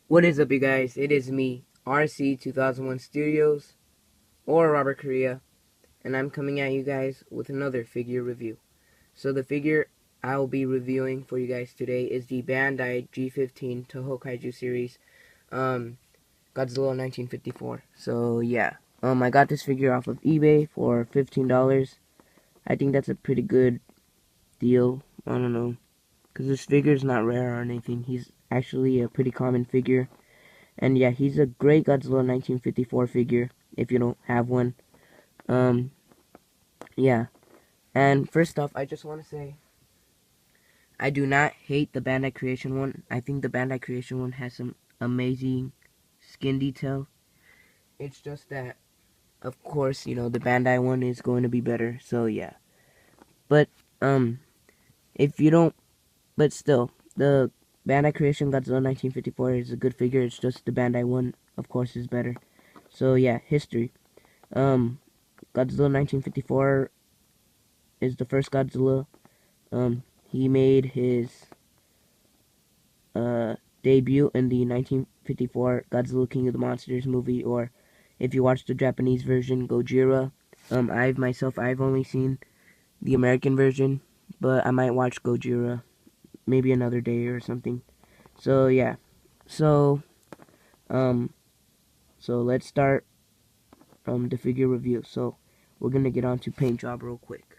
What is up, you guys? It is me, RC 2001 Studios, or Robert Korea, and I'm coming at you guys with another figure review. So the figure I will be reviewing for you guys today is the Bandai G15 Toho Kaiju series, Godzilla 1954. So yeah, I got this figure off of eBay for $15. I think that's a pretty good deal. I don't know, because this figure is not rare or anything. He's actually a pretty common figure. And yeah, he's a great Godzilla 1954 figure, if you don't have one. Um, yeah. And first off, I just want to say, I do not hate the Bandai Creation one. I think the Bandai Creation one has some amazing skin detail. It's just that, of course, the Bandai one is going to be better, so yeah. But, if you don't, but still, the Bandai Creation Godzilla 1954 is a good figure. It's just the Bandai one, of course, is better. So yeah, history. Godzilla 1954 is the first Godzilla. He made his debut in the 1954 Godzilla King of the Monsters movie, or if you watch the Japanese version, Gojira. I've only seen the American version, but I might watch Gojira maybe another day or something. So yeah, so um, so let's start the figure review. So we're gonna get on to paint job real quick.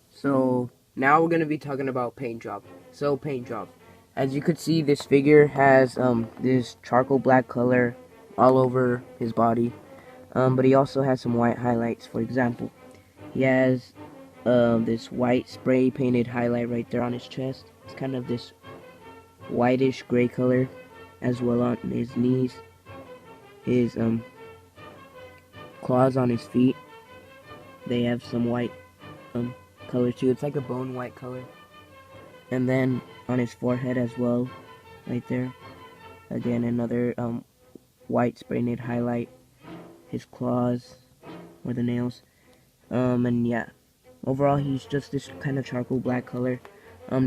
So now we're gonna be talking about paint job. So paint job. As you could see, this figure has this charcoal black color all over his body. But he also has some white highlights. For example, he has this white spray painted highlight right there on his chest. It's kind of this whitish gray color, as well on his knees. His claws on his feet, they have some white color too. It's like a bone white color. And then on his forehead as well, right there. Again, another white spray painted highlight. His claws, or the nails. And yeah, overall he's just this kind of charcoal black color.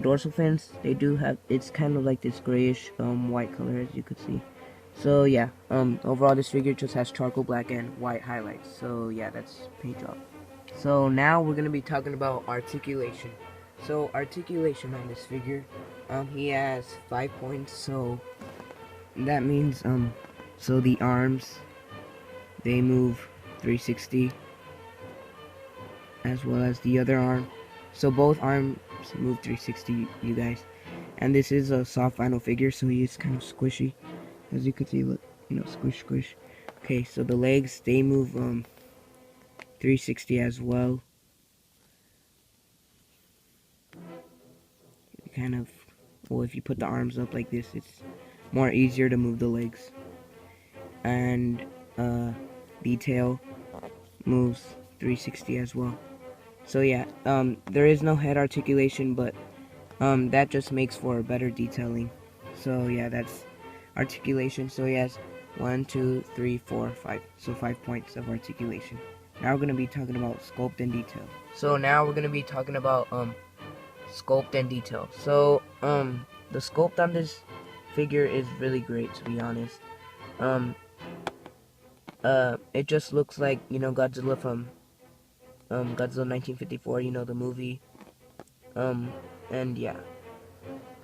Dorsal fins, they do have, it's kind of like this grayish white color, as you could see. So yeah, overall this figure just has charcoal black and white highlights. So yeah, that's paint job. So now we're gonna be talking about articulation. So articulation on this figure, he has 5 points. So that means so the arms, they move 360, as well as the other arm. So both arms move 360, you guys. And this is a soft vinyl figure, so he is kind of squishy, as you can see. Look, squish, squish. Okay, so the legs, they move 360 as well. Kind of, well, if you put the arms up like this, it's more easier to move the legs. And the tail moves 360 as well. So yeah, there is no head articulation, but that just makes for better detailing. So yeah, that's articulation. So he has 1, 2, 3, 4, 5. So 5 points of articulation. Now we're gonna be talking about sculpt and detail. So now we're gonna be talking about sculpt and detail. So the sculpt on this figure is really great, to be honest. It just looks like, Godzilla from Godzilla 1954, the movie. And yeah.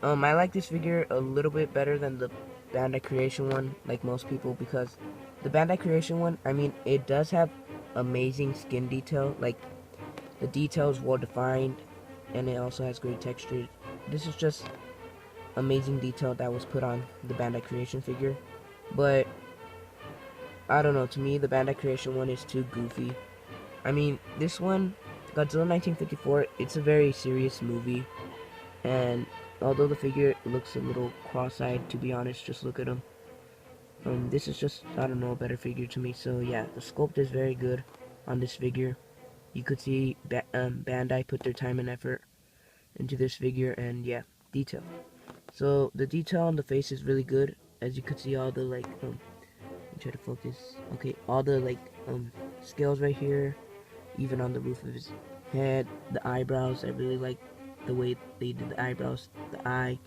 I like this figure a little bit better than the Bandai Creation one, like most people, because the Bandai Creation one, I mean, it does have amazing skin detail. Like, the detail is well defined, and it also has great texture. This is just amazing detail that was put on the Bandai Creation figure. But I don't know, to me the Bandai Creation one is too goofy. I mean, this one, Godzilla 1954, it's a very serious movie, and although the figure looks a little cross-eyed, to be honest, just look at him. This is just, I don't know, a better figure to me. So yeah, the sculpt is very good on this figure. You could see Bandai put their time and effort into this figure, and yeah, detail. So the detail on the face is really good. As you could see, all the let me try to focus. Okay, all the scales right here, even on the roof of his head, the eyebrows. I really like the way they did the eyebrows. The eye,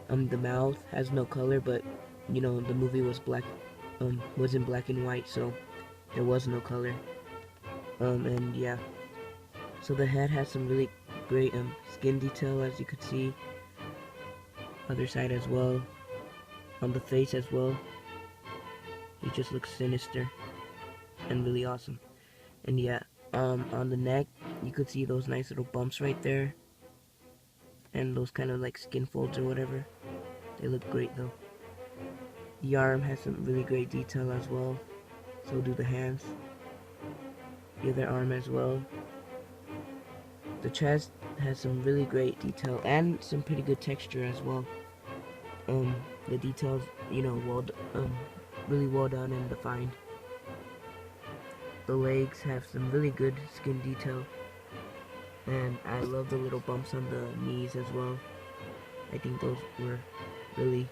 the mouth has no color, but you know, the movie was was in black and white, so there was no color. And yeah, so the head has some really great skin detail, as you could see. Other side as well, on the face as well. He just looks sinister and really awesome. And yeah, on the neck, you could see those nice little bumps right there, and those kind of like skin folds or whatever. They look great though. The arm has some really great detail as well. So do the hands. The other arm as well. The chest has some really great detail and some pretty good texture as well. The details, you know, really well done and defined. The legs have some really good skin detail, and I love the little bumps on the knees as well. I think those were really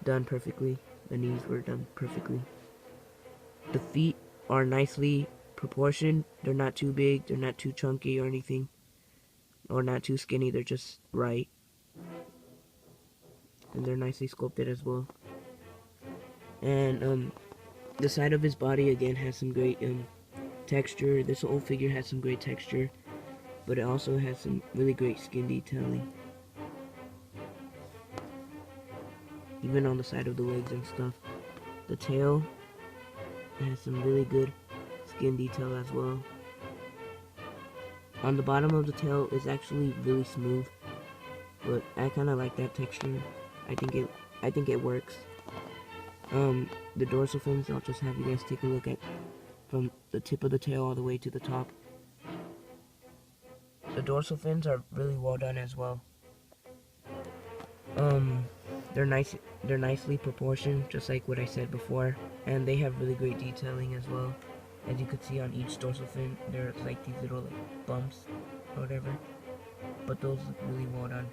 done perfectly. The knees were done perfectly. The feet are nicely proportioned. They're not too big, they're not too chunky or anything, or not too skinny. They're just right, and they're nicely sculpted as well. And the side of his body again has some great texture. This whole figure has some great texture, but it also has some really great skin detailing, even on the side of the legs and stuff. The tail has some really good skin detail as well. On the bottom of the tail is actually really smooth, but I kind of like that texture. I think it works. The dorsal fins, I'll just have you guys take a look at from the tip of the tail all the way to the top. The dorsal fins are really well done as well. They're nicely proportioned, just like what I said before, and they have really great detailing as well. As you could see on each dorsal fin, there's like these little like bumps or whatever, but those look really well done.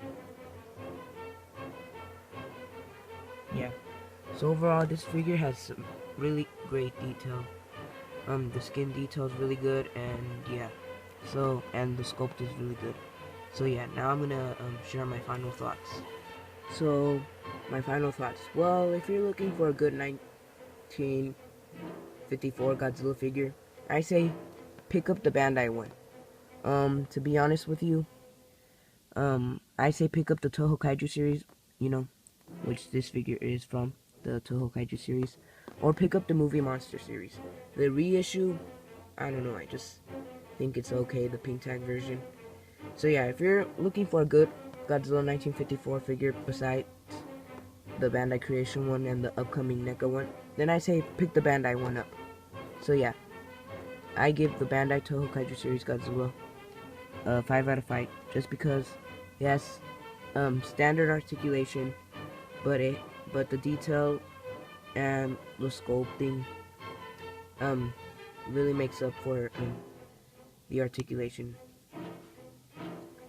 Yeah. So overall, this figure has some really great detail. The skin detail is really good, and yeah. So, and the sculpt is really good. So yeah, now I'm gonna share my final thoughts. So, my final thoughts. Well, if you're looking for a good 1954 Godzilla figure, I say pick up the Bandai one. To be honest with you, I say pick up the Toho Kaiju series, you know, which this figure is from, the Toho Kaiju series, or pick up the Movie Monster series. The reissue, I don't know, I just think it's okay, the pink tag version. So yeah, if you're looking for a good Godzilla 1954 figure besides the Bandai Creation one and the upcoming NECA one, then I say pick the Bandai one up. So yeah, I give the Bandai Toho Kaiju series Godzilla 5 out of 5, just because it has standard articulation, but the detail and the sculpting really makes up for the articulation.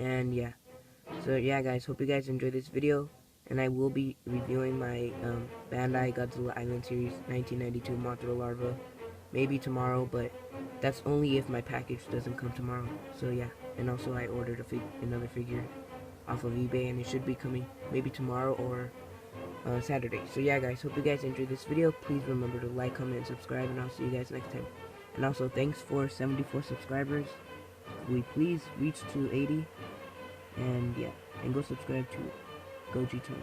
And yeah, so yeah guys, hope you guys enjoyed this video, and I will be reviewing my Bandai Godzilla Island Series 1992 Mothra Larva maybe tomorrow, but that's only if my package doesn't come tomorrow. So yeah, and also I ordered another figure off of eBay, and it should be coming maybe tomorrow or Saturday. So yeah guys, hope you guys enjoyed this video. Please remember to like, comment, and subscribe, and I'll see you guys next time. And also thanks for 74 subscribers. We please reach to 80, and yeah, and go subscribe to Goji Tune.